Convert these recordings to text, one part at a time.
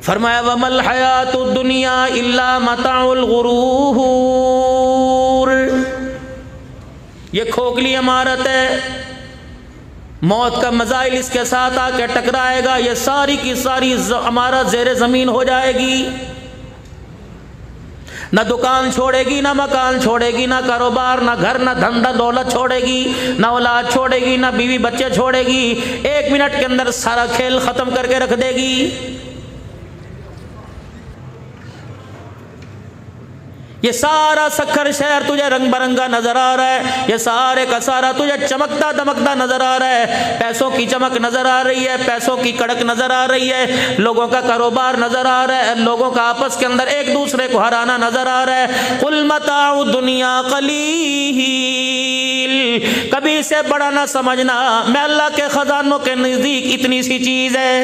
فرمایا وَمَا الْحَيَاةُ الدُّنْيَا إِلَّا مَتَاعُ الْغُرُورِ، یہ کھوکھلی عمارت ہے، موت کا مزائل اس کے ساتھ آ کے ٹکرائے گا، یہ ساری کی ساری عمارت زیر زمین ہو جائے گی، نہ دکان چھوڑے گی، نہ مکان چھوڑے گی، نہ کاروبار، نہ گھر، نہ دھندا دولت چھوڑے گی، نہ اولاد چھوڑے گی، نہ بیوی بچے چھوڑے گی، 1 منٹ کے اندر سارا کھیل ختم کر کے رکھ دے گی۔ یہ سارا سکھر شہر تجھے رنگ برنگا نظر آ رہا ہے، یہ سارے کا سارا تجھے چمکتا دمکتا نظر آ رہا ہے، پیسوں کی چمک نظر آ رہی ہے، پیسوں کی کڑک نظر آ رہی ہے، لوگوں کا کاروبار نظر آ رہا ہے، لوگوں کا آپس کے اندر ایک دوسرے کو ہرانا نظر آ رہا ہے۔ قُلْ مَتَاعُ الدُّنْيَا قَلِيلٌ، کبھی اسے بڑا نہ سمجھنا، میں اللہ کے خزانوں کے نزدیک اتنی سی چیز ہے۔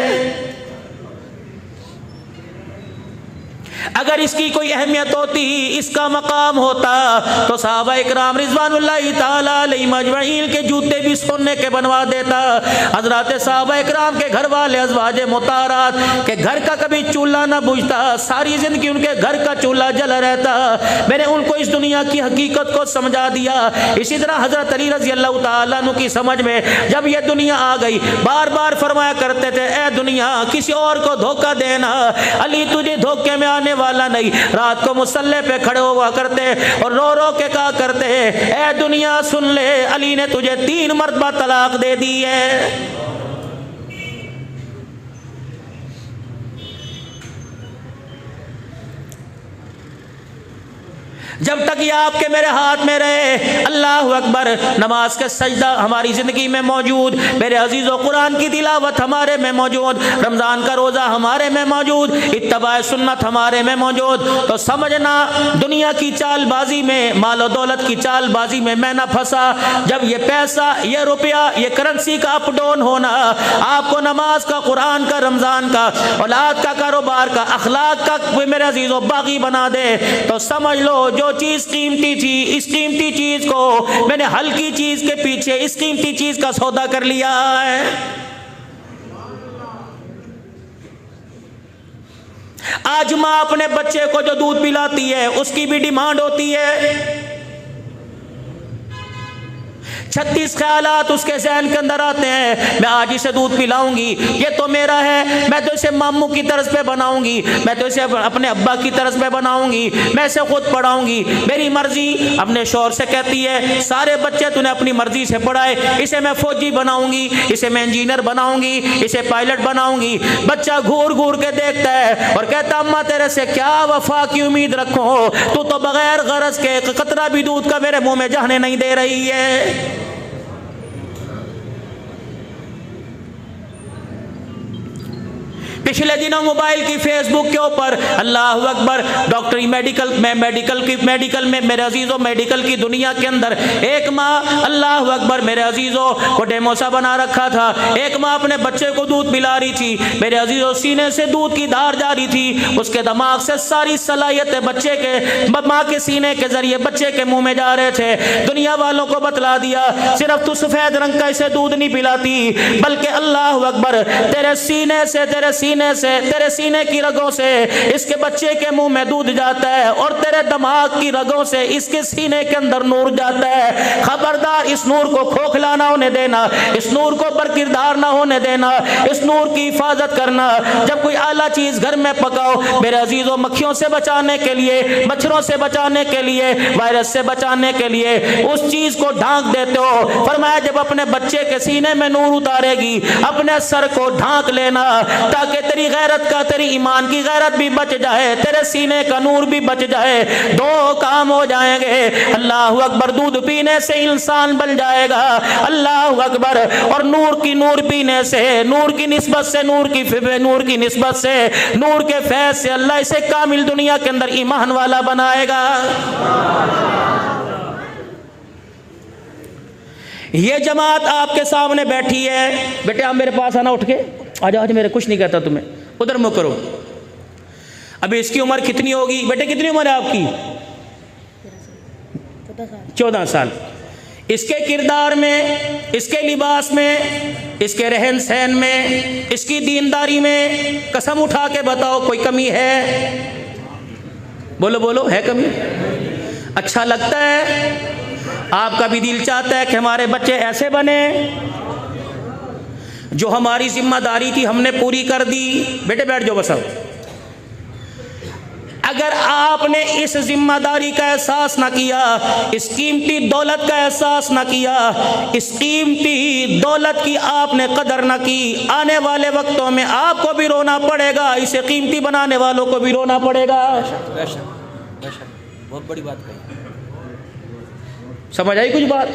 اگر اس کی کوئی اہمیت ہوتی، اس کا مقام ہوتا، تو صحابہ اکرام رضوان اللہ تعالی علیہم اجمعین کے جوتے بھی سونے کے بنوا دیتا۔ حضرات صحابہ اکرام کے گھر والے ازواج مطہرات کے گھر کا کبھی چولہا نہ بجھتا، ساری زندگی ان کے گھر کا چولہا جلا رہتا۔ میں نے ان کو اس دنیا کی حقیقت کو سمجھا دیا۔ اسی طرح حضرت علی رضی اللہ تعالیٰ عنہ کی سمجھ میں جب یہ دنیا آ گئی، بار بار فرمایا کرتے تھے، اے دنیا کسی اور کو دھوکہ دینا، علی تجھے دھوکے میں آنے والا نہیں۔ رات کو مصلی پہ کھڑے ہوا کرتے اور رو رو کے کہا کرتے، اے دنیا سن لے، علی نے تجھے 3 مرتبہ طلاق دے دی ہے۔ جب تک یہ آپ کے میرے ہاتھ میں رہے، اللہ اکبر، نماز کے سجدہ ہماری زندگی میں موجود، میرے عزیزو قرآن کی تلاوت ہمارے میں موجود، رمضان کا روزہ ہمارے میں موجود، اتباع سنت ہمارے میں موجود، تو سمجھنا دنیا کی چال بازی میں، مال و دولت کی چال بازی میں میں نہ پھنسا۔ جب یہ پیسہ، یہ روپیہ، یہ کرنسی کا اپ ڈاؤن ہونا آپ کو نماز کا، قرآن کا، رمضان کا، اولاد کا، کاروبار کا، اخلاق کا میرے عزیزو باغی بنا دے، تو سمجھ لو جو چیز قیمتی تھی، اس قیمتی چیز کو میں نے ہلکی چیز کے پیچھے اس قیمتی چیز کا سودا کر لیا ہے۔ آج ماں اپنے بچے کو جو دودھ پلاتی ہے اس کی بھی ڈیمانڈ ہوتی ہے، 36 خیالات اس کے ذہن کے اندر آتے ہیں، میں آج اسے دودھ پلاؤں گی، یہ تو میرا ہے، میں تو اسے ماموں کی طرز پہ بناؤں گی، میں تو اسے اپنے ابا کی طرز پہ بناؤں گی، میں اسے خود پڑھاؤں گی، میری مرضی اپنے شوہر سے کہتی ہے سارے بچے تو نے اپنی مرضی سے پڑھائے، اسے میں فوجی بناؤں گی، اسے میں انجینئر بناؤں گی، اسے پائلٹ بناؤں گی۔ بچہ گھور گھور کے دیکھتا ہے اور کہتا اماں تیرے سے کیا وفا کی امید رکھوں، تو بغیر غرض کے قطرہ بھی دودھ کا میرے منہ میں جانے نہیں دے رہی ہے۔ پچھلے دنوں موبائل کی فیس بک کے اوپر اللہ اکبر ڈاکٹری میڈیکل میں میرے عزیزوں میڈیکل کی دنیا کے اندر ایک ماں اللہ اکبر میرے عزیزوں کو ڈیمو سا بنا رکھا تھا، ایک ماں اپنے بچے کو دودھ پلا رہی تھی، میرے عزیزوں سینے سے دودھ کی دھار جاری تھی، اس کے دماغ سے ساری صلاحیتیں بچے کے ماں کے سینے کے ذریعے بچے کے منہ میں جا رہے تھے۔ دنیا والوں کو بتلا دیا صرف تو سفید رنگ کا اسے دودھ نہیں پلاتی، بلکہ اللہ اکبر تیرے سینے سے تیرے سینے کی رگوں سے اس کے بچے کے منہ میں دودھ جاتا ہے اور تیرے دماغ کی رگوں سے اس کے سینے کے اندر نور جاتا ہے۔ خبردار اس نور کو کھوکھلا نہ ہونے دینا، اس نور کو برکردار نہ ہونے دینا، اس نور کی حفاظت کرنا۔ جب کوئی اعلیٰ چیز گھر میں پکاؤ میرے عزیزوں، مکھیوں سے بچانے کے لیے، مچھروں سے بچانے کے لیے، وائرس سے بچانے کے لیے اس چیز کو ڈھانک دیتے ہو۔ فرمایا جب اپنے بچے کے سینے میں نور اتارے گی اپنے سر کو ڈھانک لینا تاکہ تیری غیرت کا، تیری ایمان کی غیرت بھی بچ جائے، تیرے سینے کا نور بھی بچ جائے، 2 کام ہو جائیں گے۔ اللہ اکبر، دودھ پینے سے انسان بن جائے گا، اللہ اکبر، اور نور پینے سے، نور کی نسبت سے، نور کی نسبت سے، نور کے فیض سے اللہ اسے کامل دنیا کے اندر ایمان والا بنائے گا۔ یہ جماعت آپ کے سامنے بیٹھی ہے، بیٹے آپ میرے پاس آنا، اٹھ کے آجا، آج میرے کچھ نہیں کہتا تمہیں، ادھر منہ کرو۔ ابھی اس کی عمر کتنی ہوگی بیٹے؟ کتنی عمر ہے آپ کی؟ 14 سال۔ اس کے کردار میں، اس کے لباس میں، اس کے رہن سہن میں، اس کی دینداری میں قسم اٹھا کے بتاؤ کوئی کمی ہے؟ بولو بولو، ہے کمی؟ اچھا لگتا ہے؟ آپ کا بھی دل چاہتا ہے کہ ہمارے بچے ایسے بنے؟ جو ہماری ذمہ داری تھی ہم نے پوری کر دی۔ بیٹے بیٹھ جاؤ بس اب۔ اگر آپ نے اس ذمہ داری کا احساس نہ کیا، اس قیمتی دولت کا احساس نہ کیا، اس قیمتی دولت کی آپ نے قدر نہ کی، آنے والے وقتوں میں آپ کو بھی رونا پڑے گا، اسے قیمتی بنانے والوں کو بھی رونا پڑے گا۔ بہت بڑی بات کہی۔ سمجھ آئی کچھ بات؟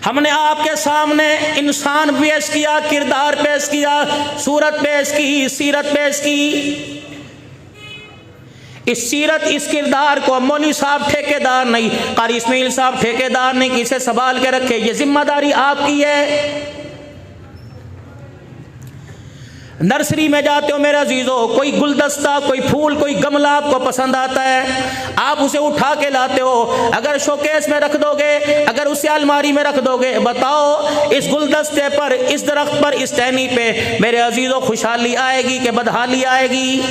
ہم نے آپ کے سامنے انسان پیش کیا، کردار پیش کیا، صورت پیش کی، سیرت پیش کی۔ اس سیرت، اس کردار کو مولوی صاحب ٹھیکیدار نہیں، قاری اسماعیل صاحب ٹھیکیدار نہیں کہ اسے سنبھال کے رکھے، یہ ذمہ داری آپ کی ہے۔ نرسری میں جاتے ہو میرے عزیزو، کوئی گلدستہ، کوئی پھول، کوئی گملہ آپ کو پسند آتا ہے، آپ اسے اٹھا کے لاتے ہو، اگر شوکیس میں رکھ دو گے، اگر اسے الماری میں رکھ دو گے، بتاؤ اس گلدستے پر، اس درخت پر، اس ٹہنی پہ میرے عزیزو خوشحالی آئے گی کہ بدحالی آئے گی؟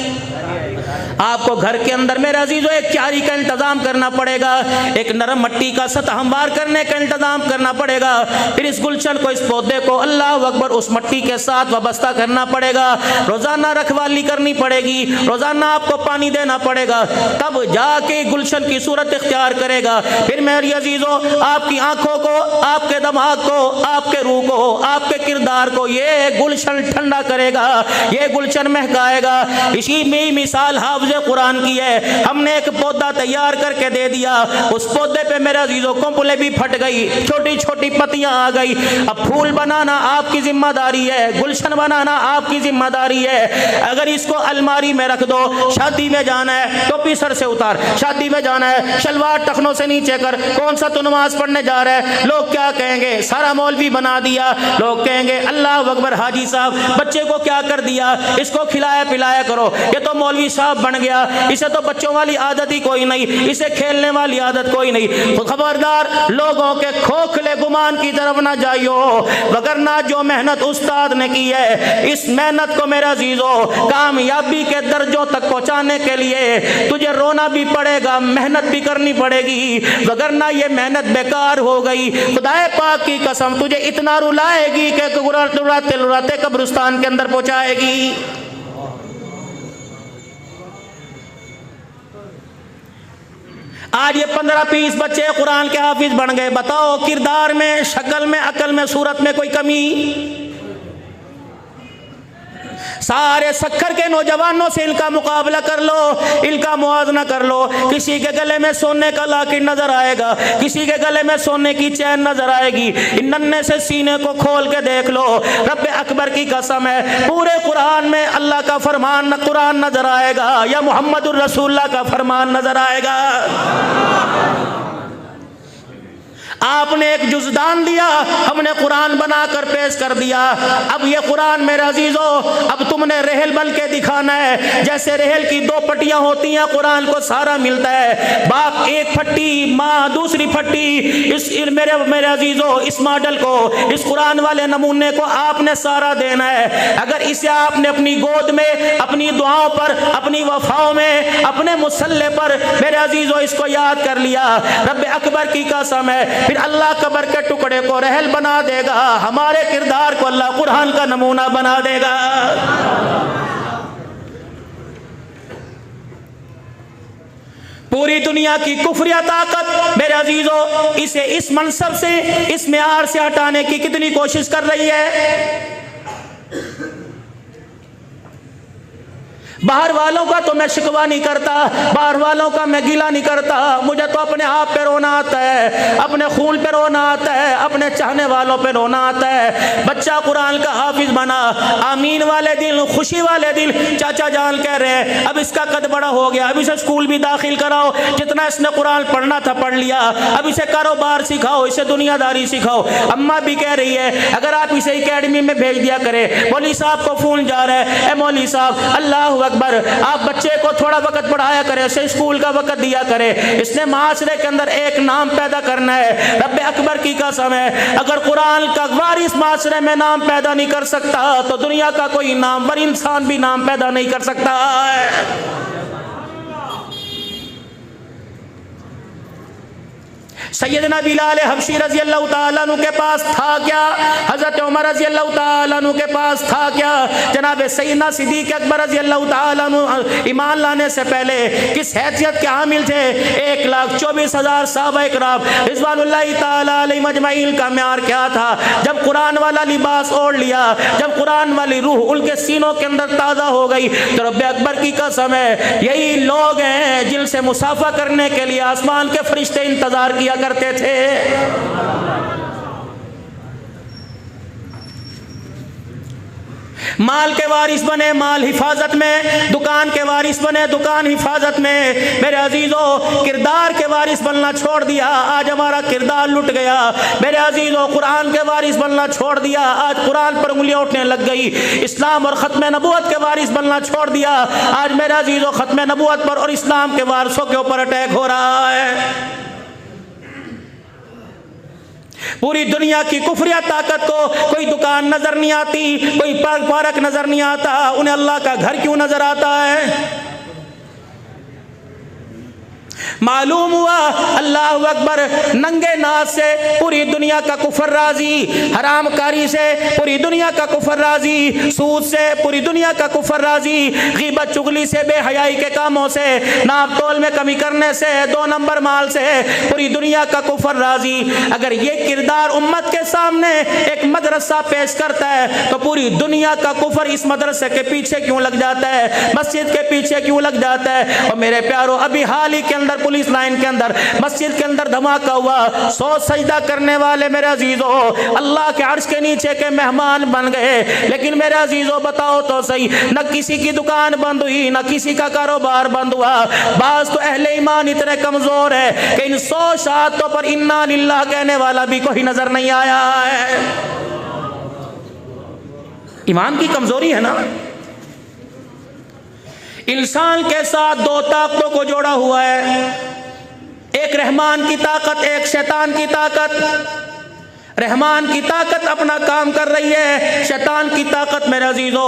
آپ کو گھر کے اندر میرے عزیزو ایک کیاری کا انتظام کرنا پڑے گا، ایک نرم مٹی کا سطح ہموار کرنے کا انتظام کرنا پڑے گا، پھر اس گلشن کو، اس پودے کو اللہ اکبر اس مٹی کے ساتھ وابستہ کرنا پڑے گا، روزانہ رکھوالی کرنی پڑے گی، روزانہ آپ کو پانی دینا پڑے گا، تب جا کے گلشن کی صورت اختیار کرے گا۔ پھر میری عزیزو آپ کی آنکھوں کو، آپ کے دماغ کو، آپ کے روح کو، آپ کے کردار کو یہ گلشن ٹھنڈا کرے گا، یہ گلشن مہکائے گا۔ اسی میں مثال حافظ قرآن کی ہے، ہم نے ایک پودا تیار کر کے دے دیا، اس پودے پہ میرے عزیزو کمپلیں بھی پھٹ گئی، چھوٹی چھوٹی پتیاں آ گئی، اب پھول بنانا آپ کی ذمہ داری ہے، گلشن بنانا آپ کی ذمہ داری ہے۔ اگر اس کو الماری میں رکھ دو، شادی میں جانا ہے ٹوپی سر سے اتار، شادی میں جانا ہے شلوار ٹخنوں سے نیچے کر، کون سا تو نماز پڑھنے جا رہا ہے، لوگ کیا کہیں گے؟ سارا مولوی بنا دیا، لوگ کہیں گے اللہ اکبر حاجی صاحب بچے کو کیا کر دیا، اس کو کھلایا پلایا کرو، یہ تو مولوی صاحب بن گیا، اسے تو بچوں والی عادت ہی کوئی نہیں، اسے کھیلنے والی عادت کوئی نہیں۔ تو خبردار لوگوں کے کھوکھلے گمان کی طرف نہ جائیو، وگرنہ جو محنت استاد نے کی ہے، اس محنت کو میرے عزیزو کامیابی کے درجوں تک پہنچانے کے لیے تجھے رونا بھی پڑے گا، محنت بھی کرنی پڑے گی، وگرنہ یہ محنت بیکار ہو گئی۔ خدا پاک کی قسم تجھے اتنا رلائے گی کہ رلاتے رلاتے قبرستان کے اندر پہنچائے گی۔ آج یہ 15-20 بچے قرآن کے حافظ بن گئے، بتاؤ کردار میں، شکل میں، عقل میں، صورت میں کوئی کمی؟ سارے سکھر کے نوجوانوں سے ان کا مقابلہ کر لو، ان کا موازنہ کر لو، کسی کے گلے میں سونے کا لاکٹ نظر آئے گا، کسی کے گلے میں سونے کی چین نظر آئے گی، ان ننھے سے سینے کو کھول کے دیکھ لو، رب اکبر کی قسم ہے پورے قرآن میں اللہ کا فرمان قرآن نظر آئے گا یا محمد الرسول اللہ کا فرمان نظر آئے گا؟ آپ نے ایک جزدان دیا، ہم نے قرآن بنا کر پیش کر دیا، اب یہ قرآن میرے عزیزو اب تم نے رحل بن کے دکھانا ہے، جیسے رحل کی 2 پٹیاں ہوتی ہیں، قرآن کو سارا ملتا ہے، باپ ایک پھٹی، ماں دوسری پھٹی، اس میرے عزیزو اس ماڈل کو، اس قرآن والے نمونے کو آپ نے سارا دینا ہے۔ اگر اسے آپ نے اپنی گود میں، اپنی دعاؤں پر، اپنی وفاؤں میں، اپنے مصلے پر میرے عزیزو اس کو یاد کر لیا، رب اکبر کی قسم ہے پھر اللہ قبر کے ٹکڑے کو رحل بنا دے گا، ہمارے کردار کو اللہ قرآن کا نمونہ بنا دے گا۔ پوری دنیا کی کفریہ طاقت میرے عزیزو اسے اس منصب سے، اس معیار سے ہٹانے کی کتنی کوشش کر رہی ہے۔ باہر والوں کا تو میں شکوہ نہیں کرتا، باہر والوں کا میں گلہ نہیں کرتا، مجھے تو اپنے آپ پہ رونا آتا ہے، اپنے خون پہ رونا آتا ہے، اپنے چاہنے والوں پہ رونا آتا ہے۔ بچہ قرآن کا حافظ بنا، آمین والے دل، خوشی والے دل، چاچا جان کہہ رہے ہیں اب اس کا قد بڑا ہو گیا، اب اسے اسکول بھی داخل کراؤ، جتنا اس نے قرآن پڑھنا تھا پڑھ لیا، اب اسے کاروبار سکھاؤ، اسے دنیا داری سکھاؤ۔ اماں بھی کہہ رہی ہے اگر آپ اسے اکیڈمی میں بھیج دیا کرے، مولوی صاحب کو فون جا رہا ہے، اے مولوی صاحب اللہ اکبر. آپ بچے کو تھوڑا وقت پڑھایا کرے, اسے اسکول کا وقت دیا کرے. اس نے معاشرے کے اندر ایک نام پیدا کرنا ہے. رب اکبر کی قسم ہے, اگر قرآن کا وارث معاشرے میں نام پیدا نہیں کر سکتا تو دنیا کا کوئی نامور انسان بھی نام پیدا نہیں کر سکتا ہے. سیدنا بلال حبشی رضی اللہ تعالیٰ عنہ کے پاس تھا کیا؟ حضرت عمر رضی اللہ تعالیٰ عنہ کے پاس تھا کیا؟ جناب سیدنا صدیق اکبر رضی اللہ تعالیٰ عنہ ایمان لانے سے پہلے کس حیثیت کے حامل تھے؟ 1,24,000 صحابہ اکرام رضوان اللہ تعالیٰ علیہ مجمعین کا معیار کیا تھا؟ جب قرآن والا لباس اوڑھ لیا, جب قرآن والی روح ان کے سینوں کے اندر تازہ ہو گئی, تو رب اکبر کی قسم ہے یہی لوگ ہیں جن سے مصافحہ کرنے کے لیے آسمان کے فرشتے انتظار کیا کرتے تھے. مال کے وارث بنے, مال حفاظت میں. دکان کے وارث بنے, دکان حفاظت میں. میرے عزیزو, کردار کے وارث بننا چھوڑ دیا, آج ہمارا کردار لٹ گیا. میرے عزیزو, قرآن کے وارث بننا چھوڑ دیا, آج قرآن پر انگلیاں اٹھنے لگ گئی. اسلام اور ختم نبوت کے وارث بننا چھوڑ دیا, آج میرے عزیزو ختم نبوت پر اور اسلام کے وارثوں کے اوپر اٹیک ہو رہا ہے. پوری دنیا کی کفریہ طاقت کو کوئی دکان نظر نہیں آتی, کوئی پارک نظر نہیں آتا, انہیں اللہ کا گھر کیوں نظر آتا ہے؟ معلوم ہوا اللہ اکبر ننگے ناز سے پوری دنیا کا کفر راضی, حرام کاری سے پوری دنیا کا کفر راضی, سود سے پوری دنیا کا کفر راضی, غیبت چغلی سے, بے حیائی کے کاموں سے, ناپ تول میں کمی کرنے سے, 2 نمبر مال سے پوری دنیا کا کفر راضی. اگر یہ کردار امت کے سامنے ایک مدرسہ پیش کرتا ہے تو پوری دنیا کا کفر اس مدرسے کے پیچھے کیوں لگ جاتا ہے, مسجد کے پیچھے کیوں لگ جاتا ہے؟ اور میرے پیارو, ابھی حال ہی کے اندر پولیس لائن کے اندر مسجد کے اندر دھماکہ ہوا, 100 سجدہ کرنے والے میرے عزیزو اللہ کے عرش کے نیچے کے مہمان بن گئے. لیکن میرے عزیزو بتاؤ تو صحیح, نہ کسی کی دکان بند ہوئی, نہ کسی کا کاروبار بند ہوا. بعض تو اہل ایمان اتنے کمزور ہے کہ ان 100 شہادتوں پر انا للہ کہنے والا بھی کوئی نظر نہیں آیا ہے. ایمان کی کمزوری ہے نا. انسان کے ساتھ 2 طاقتوں کو جوڑا ہوا ہے, ایک رحمان کی طاقت, ایک شیطان کی طاقت. رحمان کی طاقت اپنا کام کر رہی ہے, شیطان کی طاقت میرے عزیزو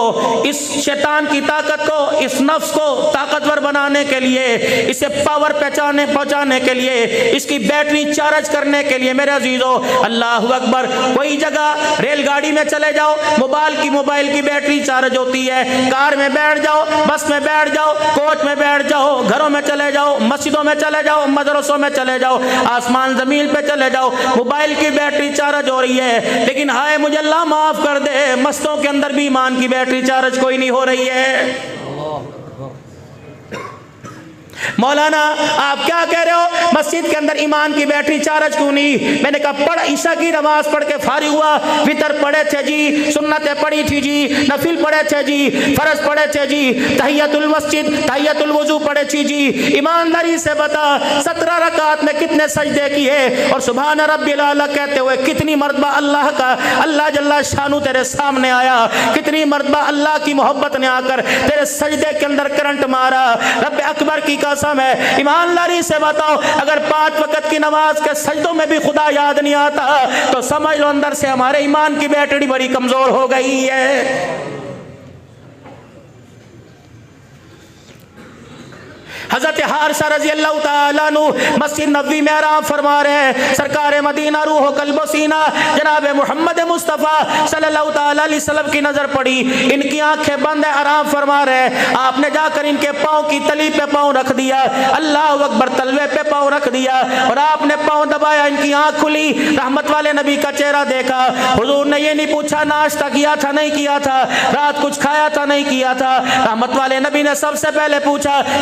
اس شیطان کی طاقت کو, اس نفس کو طاقتور بنانے کے لیے, اسے پاور پہنچانے کے لیے, اس کی بیٹری چارج کرنے کے لیے میرے عزیزو اللہ اکبر, کوئی جگہ ریل گاڑی میں چلے جاؤ, موبائل کی بیٹری چارج ہوتی ہے, کار میں بیٹھ جاؤ, بس میں بیٹھ جاؤ, کوچ میں بیٹھ جاؤ, گھروں میں چلے جاؤ, مسجدوں میں چلے جاؤ, مدرسوں میں چلے جاؤ, آسمان زمین پہ چلے جاؤ, موبائل کی بیٹری چارج ہو رہی ہے. لیکن ہائے مجھے اللہ معاف کر دے, مستوں کے اندر بھی ایمان کی بیٹری چارج کوئی نہیں ہو رہی ہے. مولانا آپ کیا کہہ رہے ہو, مسجد کے اندر ایمان کی بیٹری چارج کیوں نہیں؟ میں نے کہا پڑھ, عشاء کی نماز پڑھ کے فارغ ہوا, وتر پڑھے تھے جی, سنتیں پڑھی تھی جی, نفل پڑھے تھے جی, فرض پڑھے تھے جی, تحیت المسجد, تحیت الوضو پڑھے تھی جی. ایمانداری سے بتا 17 رکعات میں کتنے سجدے کیے, اور سبحان ربی الاعلی کہتے ہوئے کتنی مرتبہ اللہ جل شانو تیرے سامنے آیا, کتنی مرتبہ اللہ کی محبت نے آ کر تیرے سجدے کے اندر کرنٹ مارا. رب اکبر کی قسم ہے, ایمانداری سے بتاؤ اگر 5 وقت کی نماز کے سجدوں میں بھی خدا یاد نہیں آتا تو سمجھ لو اندر سے ہمارے ایمان کی بیٹری بڑی کمزور ہو گئی ہے. حضرت حارثہ رضی اللہ تعالیٰ عنہ مسجد نبوی میں آرام فرما رہے ہیں. سرکار مدینہ روح و قلب و سینہ جناب محمد مصطفیٰ صلی اللہ تعالیٰ علیہ وسلم کی نظر پڑی, ان کی آنکھیں بند ہیں, آرام فرما رہے ہیں. آپ نے جا کر ان کے پاؤں کی تلی پہ پاؤں رکھ دیا, اللہ اکبر, تلوے پہ پاؤں رکھ دیا, اور آپ نے پاؤں دبایا, ان کی آنکھ کھلی, رحمت والے نبی کا چہرہ دیکھا. حضور نے یہ نہیں پوچھا ناشتہ کیا تھا نہیں کیا تھا, رات کچھ کھایا تھا نہیں کیا تھا, رحمت والے نبی نے سب سے پہلے پوچھا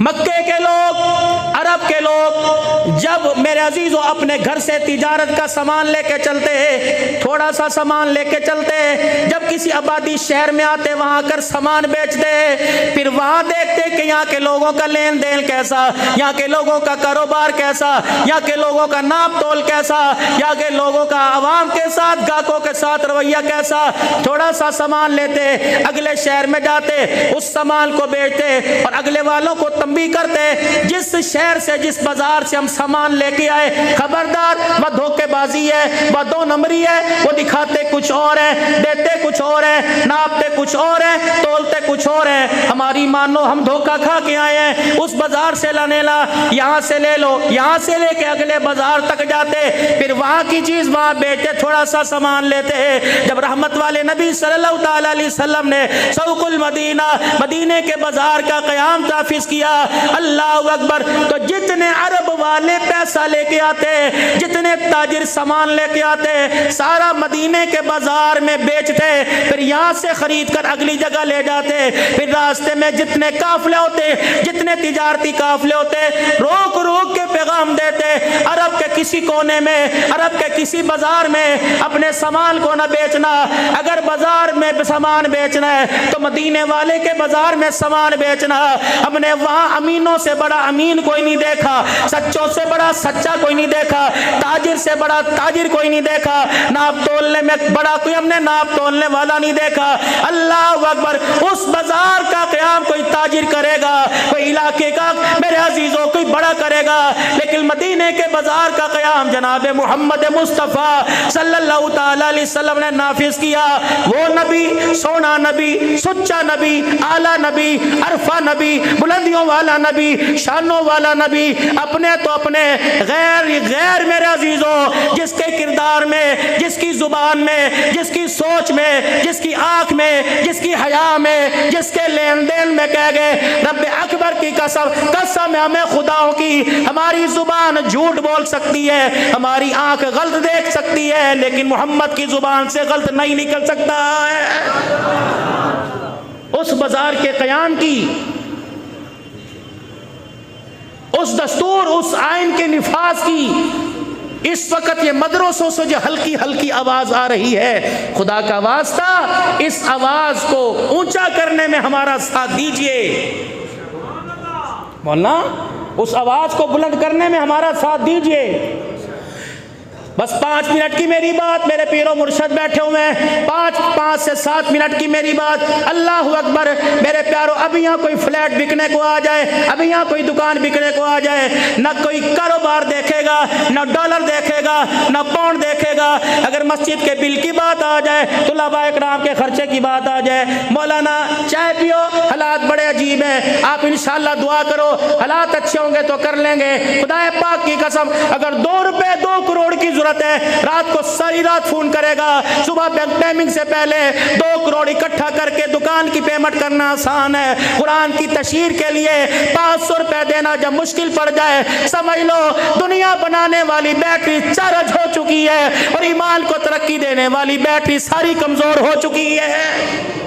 مکے کے لوگ، عرب کے لوگ جب میرے عزیزو اپنے گھر سے تجارت کا سامان لے کے چلتے، تھوڑا سا سامان لے کے چلتے، جب کسی آبادی شہر میں آتے وہاں کر سامان بیچتے، پھر وہاں دیکھتے کہ یہاں کے لوگوں کا لین دین کیسا، یہاں کے لوگوں کا کاروبار کیسا، یہاں کے لوگوں کا ناپ تول کیسا، یہاں کے لوگوں کا عوام کے ساتھ، گاہکوں کے ساتھ رویہ کیسا، تھوڑا سا سامان لیتے، اگلے شہر میں جاتے، اس سامان کو بیچتے اور اگلے والوں کو تنبیہ کرتے، جس شہر سے، جس بازار سے ہم سامان لے کے آئے، خبردار وہ دھوکے بازی ہے، وہ دو نمبری ہے، وہ دکھاتے کچھ اور ہے، دیتے کچھ اور ہے، ناپتے کچھ اور ہے، تولتے کچھ اور ہے۔ ہماری مانو ہم دھوکہ کھا کے آئے ہیں، اس بازار سے لانے لا، یہاں سے لے لو، یہاں سے لے کے اگلے بازار تک جاتے، پھر وہاں کی چیز وہاں بیچتے، تھوڑا سا سامان لیتے ہیں۔ جب رحمت والے نبی صلی اللہ تعالی علیہ وسلم نے سوق المدینہ، مدینے کے بازار کا قیام نافذ کیا، اللہ اکبر، تو جتنے عرب والے پیسہ لے کے آتے، جتنے تاجر سامان لے کے آتے، سارا مدینے کے بازار میں بیچتے، پھر یہاں سے خرید کر اگلی جگہ لے جاتے، پھر راستے میں جتنے قافلے ہوتے، جتنے تجارتی قافلے ہوتے، روک روک کے پیغام دیتے، عرب کے کسی کونے میں، عرب کے کسی بازار میں اپنے سامان کو نہ بیچنا، اگر بازار میں سامان بیچنا ہے تو مدینے والے کے بازار میں سامان بیچنا۔ ہم نے وہاں امینوں سے بڑا امین کوئی نہیں دیکھا، سچوں سے بڑا سچا کوئی نہیں دیکھا، تاجر سے بڑا تاجر کوئی نہیں دیکھا، ناپ تولنے میں بڑا کوئی ہم نے ناپ تولنے والا نہیں دیکھا۔ اللہ اکبر، اس بازار کا قیام کوئی تاجر کرے گا، کوئی علاقے کا میرے عزیزوں کوئی بڑا کرے گا، لیکن مدینے کے بازار کا قیام جناب محمد مصطفیٰ صلی اللہ تعالی علیہ وسلم نے نافذ کیا۔ وہ نبی، سونا نبی، سچا نبی، اعلیٰ نبی، عرفہ نبی، بلندیوں والا نبی، شانوں والا نبی، اپنے تو اپنے، غیر غیر میرے عزیزوں، جس کے کردار میں، جس کی زبان میں، جس کی سوچ میں، جس کی آنکھ میں، جس کی حیا میں، جس کے لین دین میں کہہ گئے رب اکبر کی قسم، قسم ہمیں خداؤں کی، ہماری زبان جھوٹ بول سکتی ہے، ہماری آنکھ غلط دیکھ سکتی ہے، لیکن محمد کی زبان سے غلط نہیں نکل سکتا ہے۔ اس بازار کے قیام کی، اس دستور، اس آئین کے نفاذ کی، اس وقت یہ مدرسوں سے جو ہلکی ہلکی آواز آ رہی ہے، خدا کا واسطہ اس آواز کو اونچا کرنے میں ہمارا ساتھ دیجئے مولانا، اس آواز کو بلند کرنے میں ہمارا ساتھ دیجئے۔ بس 5 منٹ کی میری بات، میرے پیر و مرشد بیٹھے ہوئے ہیں، 5 سے 7 منٹ کی میری بات۔ اللہ اکبر میرے پیارو، ابھی یہاں کوئی فلیٹ بکنے کو آ جائے، ابھی یہاں کوئی دکان بکنے کو آ جائے، نہ کوئی کاروبار دیکھے گا، نہ ڈالر دیکھے گا، نہ پاؤنڈ دیکھے گا۔ اگر مسجد کے بل کی بات آ جائے، طلباء اکرام کے خرچے کی بات آ جائے، مولانا چائے پیو، حالات بڑے عجیب ہیں، آپ انشاءاللہ دعا کرو، حالات اچھے ہوں گے تو کر لیں گے۔ خدا پاک کی قسم، اگر 2 روپے 2 کروڑ کی ضرورت ہے، رات کو ساری رات فون کرے گا، صبح بینک ٹائمنگ سے پہلے 2 کروڑ اکٹھا کر کے دکان کی پیمنٹ کرنا آسان ہے۔ قرآن کی تشہیر کے لیے 500 روپے دینا جب مشکل پڑ جائے، سمجھ لو دنیا بنانے والی بیٹری چارج ہو چکی ہے اور ایمان کو ترقی دینے والی بیٹری ساری کمزور ہو چکی ہے۔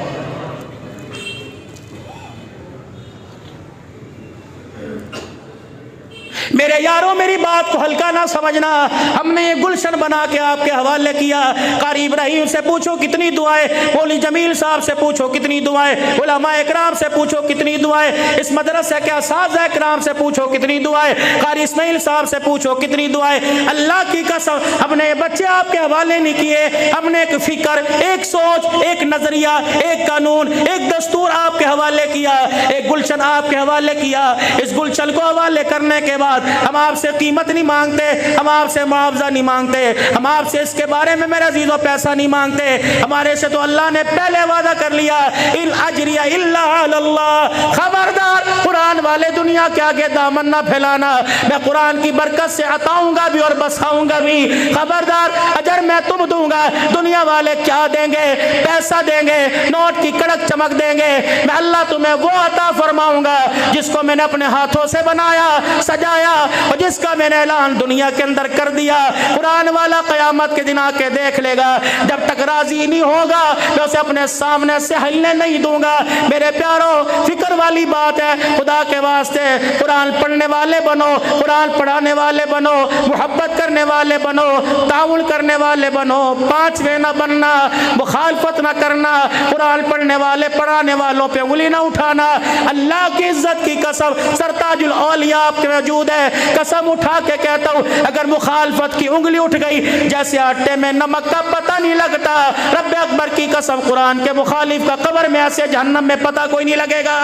میرے یاروں، میری بات کو ہلکا نہ سمجھنا، ہم نے یہ گلشن بنا کے آپ کے حوالے کیا۔ قاری ابراہیم سے پوچھو کتنی دعائیں، مولوی جمیل صاحب سے پوچھو کتنی دعائیں، علماء اکرام سے پوچھو کتنی دعائیں، اس مدرسے کے اساتذہ اکرام سے پوچھو کتنی دعائیں، قاری اسماعیل صاحب سے پوچھو کتنی دعائیں۔ اللہ کی قسم، ہم نے بچے آپ کے حوالے نہیں کیے، ہم نے ایک فکر، ایک سوچ، ایک نظریہ، ایک قانون، ایک دستور آپ کے حوالے کیا، ایک گلشن آپ کے حوالے کیا۔ اس گلشن کو حوالے کرنے کے بعد ہم آپ سے قیمت نہیں مانگتے، ہم آپ سے معاوضہ نہیں مانگتے، ہم آپ سے اس کے بارے میں میرے عزیزوں پیسہ نہیں مانگتے۔ ہمارے سے تو اللہ نے پہلے وعدہ کر لیا، ان اجریہ الا علی اللہ۔ خبردار، قرآن والے دنیا کے آگے دامن نہ پھیلانا، میں قرآن کی برکت سے عطاؤں گا بھی اور بساؤں گا بھی۔ خبردار، اجر میں تم دوں گا، دنیا والے کیا دیں گے؟ پیسہ دیں گے، نوٹ کی کڑک چمک دیں گے، میں اللہ تمہیں وہ عطا فرماؤں گا جس کو میں نے اپنے ہاتھوں سے بنایا، سجایا اور جس کا میں نے اعلان دنیا کے اندر کر دیا۔ قرآن والا قیامت کے دن آ کے دیکھ لے گا، جب تک راضی نہیں ہوگا میں اسے اپنے سامنے سے ہلنے نہیں دوں گا۔ میرے پیاروں، فکر والی بات ہے، خدا کے واسطے قرآن پڑھنے والے بنو، قرآن پڑھانے والے بنو، محبت کرنے والے بنو، تعاون کرنے والے بنو، پانچویں نہ بننا، مخالفت نہ کرنا، قرآن پڑھنے والے پڑھانے والوں پہ انگلی نہ اٹھانا۔ اللہ کی عزت کی قسم، سرتاج الاولیاء آپ کے موجود ہے، قسم اٹھا کے کہتا ہوں اگر مخالفت کی انگلی اٹھ گئی جیسے آٹے میں نمک کا پتہ نہیں لگتا، رب اکبر کی قسم قرآن کے مخالف کا قبر میں ایسے جہنم میں پتہ کوئی نہیں لگے گا۔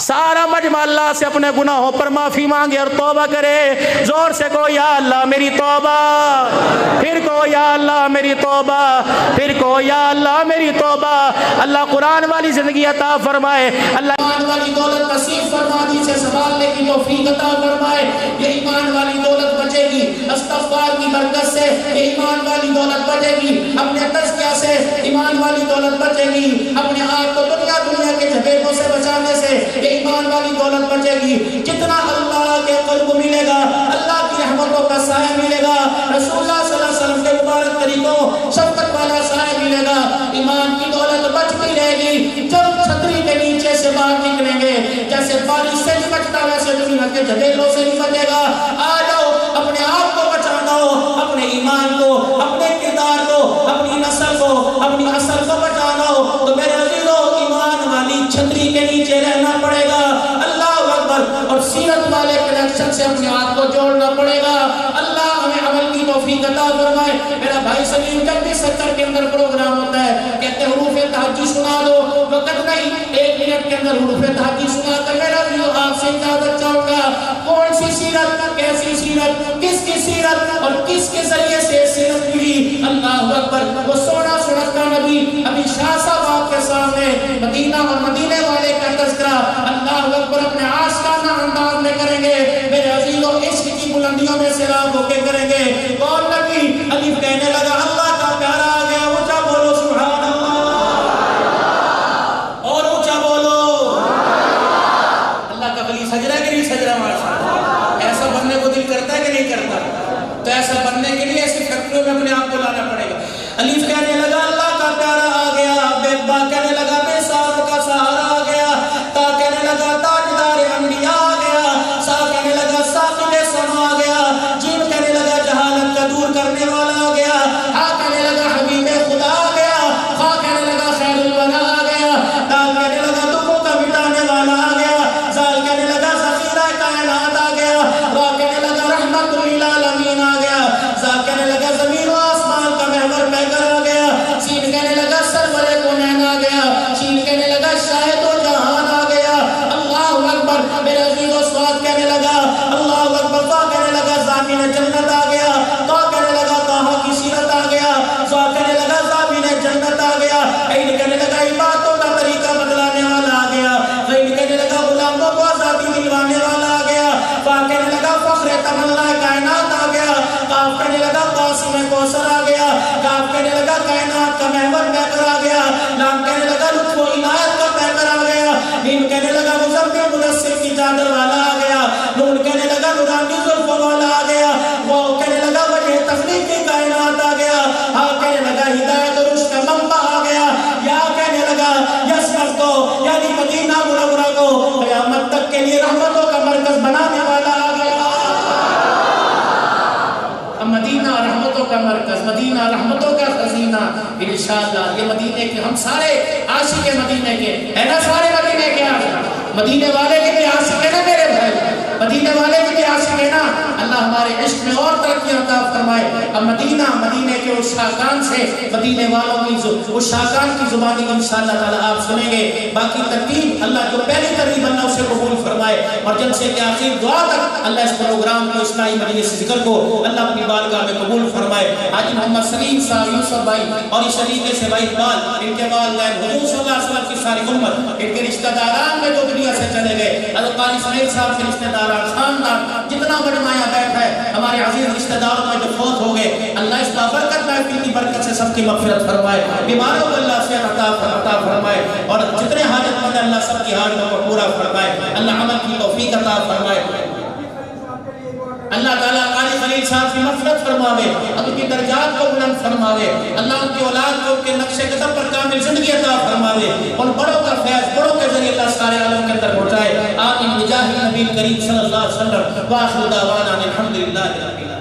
سارا مجمع اللہ سے اپنے گناہوں پر معافی مانگے اور توبہ کرے، زور سے کہو یا اللہ میری توبہ، پھر کہو یا اللہ میری توبہ، پھر کہو یا اللہ میری توبہ۔ اللہ قرآن والی زندگی عطا فرمائے، اللہ ایمان والی دولت نصیب فرما دیجیے، سنبھالنے کی توفیق عطا فرمائے۔ یہ ایمان والی دولت بچے گی استغفار کی برکت سے، یہ ایمان والی دولت بچے گی اپنے تزکیہ سے، ایمان والی دولت بچے گی اپنے آپ کو دنیا کے جھگڑوں سے بچانے سے، یہ ایمان والی دولت بچے گی۔ جتنا اللہ کے قرب ملے گا، اللہ کی رحمتوں کا سایہ ملے گا، رسول اللہ صلی اللہ علیہ وسلم کے مبارک طریقوں شفقت والا سایہ ملے گا، ایمان کی دولت بچتی رہے گی۔ جب چھتری کے نیچے سے باہر نکلیں گے، جیسے بارش سے نہیں بچتا ویسے دنیا کے جھگڑوں سے نہیں بچے گا۔ آ جاؤ اپنے آپ کو بچانا ہو، اپنے ایمان کو، اپنے کردار کو، اپنی نسل کو، اپنی اصل کو بچانا ہو تو میرے عزیزو ایمان والی چھتری کے نیچے رہنا پڑے گا۔ اللہ اکبر، اور سیرت والے کنیکشن سے اپنے آپ کو جوڑنا پڑے گا۔ اللہ ہمیں عمل کی توفیق عطا فرمائے۔ میرا بھائی سلیم جب بھی سکر کے اندر پروگرام ہوتا ہے کہتے حروف تہجد سنا دو، وقت نہیں 1 منٹ کے اندر حروف تہجد سنا کر میرا ویڈیو آپ سے اجازت چاہوں گا۔ کون سی سیرت، کیسی سیرت، کس کی سیرت اور کس کے ذریعے سے سیرت ملی؟ اللہ اکبر، وہ سونا سنکتا نبی ابھی شاہ صاحب آپ کے سامنے مدینہ اور مدینے والے کا تذکرہ اللہ اکبر اپنے آشکارانہ انداز میں کریں گے۔ میرے عزیزوں عشق کی بلندیوں میں سیراب ہو کے کریں گے۔ کون نبی؟ الف کہنے لگا اللہ کا پیارا آ گیا، اونچا بولو سبحان اللہ، اور اونچا بولو اللہ کا ولی سجدہ کہ نہیں سجدہ؟ ماشاءاللہ، ایسا بننے کو دل کرتا ہے کہ نہیں کرتا؟ تو ایسا بننے کے لیے ایسی فیکٹریوں میں اپنے آپ کو لانا پڑے گا۔ الف کہنے لگا اللہ کا پیارا آ گیا، بے با کہنے لگا بے ساروں کا سہارا آ گیا، تا کہنے لگا تاجدار انبیاء آ گیا، سا کہنے لگا ساقب سما آ گیا، جیم کہنے لگا جہالت کا دور کرنے والا آ گیا، ہا کہنے لگا حبیب خدا آ گیا، خا کہنے لگا خیر الورا آ گیا، دال کہنے لگا دکھوں کا مٹانے والا آ گیا، زال کہنے لگا ذخیرہ کائنات آ گیا، را کہنے لگا رحمت للعالمین آ گیا، زا کہنے لگا زمین و آسمان کا محور پیکر آ گیا، سین کہنے لگا سرور کونین آ گیا، شین کہنے لگا شاہد و جہان آ گیا۔ اللہ اکبر، میرے عزیز و سواد کہنے لگا اللہ اکبر، تا کہنے لگا زامین جنت آ گیا، تا کہنے لگا طٰہٰ کی سیرت آ گیا، زا کہنے لگا زامین جنت آ گیا، عین کہنے لگا عبادتوں کا طریقہ بدلانے والا آ گیا، غین کہنے لگا غلاموں کو آزادی دلوانے والا آ گیا، فا کہنے لگا فخر تمنا کائنات آ گیا، قاف کہنے لگا قاسم کوثر آ گیا، کاف کہنے لگا کائنات کا محور پیکر آ گیا، لام کہنے لگا لطف و عنایت کا پیکر آ گیا، میم کہنے لگا مزمل مدثر کی چادر والا آ گیا، نون کہنے لگا نورانی زلفوں والا آ گیا، واو کہنے لگا وجہ تخلیق کی کائنات آ گیا، ہا کہنے لگا ہدایت اور رشد کا منبع آ گیا، یا کہنے لگا یسرف کو یعنی مدینہ منورہ کو قیامت تک کے لیے رحمتوں کا مرکز بنانے والا آ گیا۔ مدینہ رحمتوں کا مرکز، مدینہ رحمتوں کا خزینہ، انشاءاللہ یہ مدینے کے ہم سارے عاشق مدینے کے ہے نا، سارے مدینے کے عاشق، مدینے والے کے بھی عاشق ہے نا میرے بھائی، مدینے والے کے بھی عاشق ہے نا۔ اللہ ہمارے عشق میں اور ترقی عطا فرمائے۔ اب مدینے کے اس شاکان سے مدینے والوں کی اس شاکان کی زبانی انشاءاللہ تعالی آپ سنیں گے۔ باقی ترتیب اللہ جو پہلی ترتیب اللہ اسے قبول فرمائے، اور جلسے کے آخر دعا تک اللہ اس پروگرام کو اسلامی مجلس ذکر کو اللہ اپنی بارگاہ میں قبول فرمائے۔ حاجی محمد سلیم صاحب، یوسف بھائی اور اس طریقے سے بھائی اقبال، ان کے والدین، حضور صلی اللہ علیہ وسلم کی ساری امت، ان کے رشتہ داران میں جو دنیا سے چلے گئے، حضرت قاری اسماعیل صاحب کے رشتہ داران، خاندان، جتنا مجمع بیٹھا ہے، ہمارے عزیز رشتہ داروں میں جو فوت ہو گئے، اللہ اس بابرکت محفل کی برکت سے سب کی مغفرت فرمائے، بیماروں کو اللہ سے عطا فرمائے، اور جتنے حاجت مند اللہ سب کی حاجتوں کو پورا فرمائے، اللہ عمل کی توفیق عطا فرمائے۔ اللہ تعالیٰ قاری خلیل صاحب کی مغفرت فرماوے، ان کی درجات کو بلند فرماوے، اللہ ان کی اولاد کو ان کے نقش قدم پر کامل زندگی عطا فرماوے، ان بڑوں کا فیض بڑوں کے ذریعے اللہ سارے عالم کے اندر پہنچائے، آمین بجاہ نبی کریم صلی اللہ علیہ وسلم، وآخر دعوانا الحمدللہ رب العالمین۔